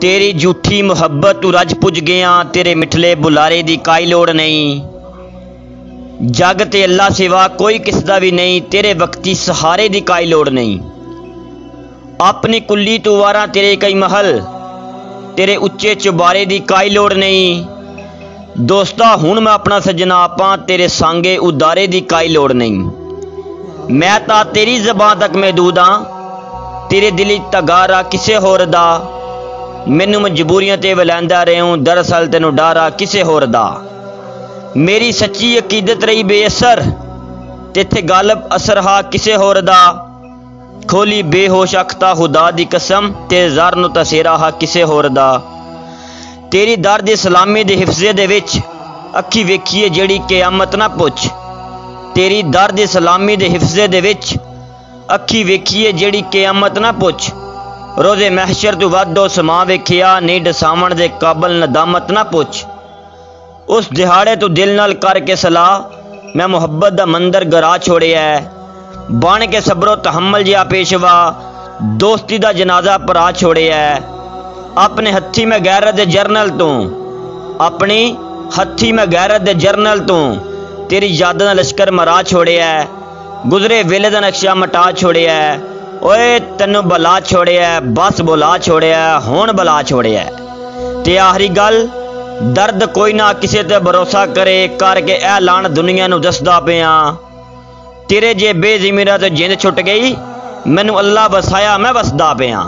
तेरी झूठी मुहब्बत तू रज पुज गया, तेरे मिठले बुलारे दी काई लोड़ नहीं। जग ते अल्लाह सिवा कोई किसदा भी नहीं, तेरे वक्ती सहारे दी काई लोड़ नहीं। अपनी कुल्ली तू वारा तेरे कई महल, तेरे उच्चे चुबारे दी काई लोड़ नहीं। दोस्ता हुण मैं अपना सजना आपां, तेरे सांगे उदारे दी काई लोड़ नहीं। मैं तां तेरी ज़बान तक महदूद हाँ, तेरे दिल तगारा किसे होर दा। मैनू मजबूरियां ते वलैंदा रहूं, दरअसल तेनू डारा किसे होर दा। मेरी सच्ची अकीदत रही बेअसर, तेथे गालब असर हा किसे होर दा। खोली बेहोश अखता खुदा दी कसम, ते ज़र नू तसेरा हा किसे होर दा। तेरी दर दी सलामी दे हिफ्ज़े दे विच अखी वेखिए जेड़ी क़यामत ना पुछ। तेरी दर दी सलामी दे हिफ्ज़े दे विच अखी वेखिए जेड़ी क़यामत ना पुछ। रोज़े महशर तू वध समा वेखिया, नहीं डसावण दे काबल नदामत ना पुछ। उस दिहाड़े तू दिल नाल करके सलाह, मैं मुहब्बत दा मंदिर गरा छोड़िया है। बन के सबरो तहम्मल जिया पेशवा, दोस्ती दा जनाजा भरा छोड़िया है। अपने हत्थी में गैरत दे जरनल तू, अपनी हत्थी में गैरत दे जरनल तू, तेरी यादां दा लश्कर मरा छोड़िया है। गुजरे वेले दा नक्शा मटा छोड़िया है। ओए तैनू बला छोड़िया है, बस बुला छोड़िया है, हुण बला छोड़िया है। ते आखिरी गल, दर्द कोई ना किसे ते भरोसा करे, करके ऐलान दुनिया नू दसदा पिया। तेरे जे बेज़मीरा ते जिंद छुट गई, मैनू अल्लाह बसाया मैं वसदा पिया।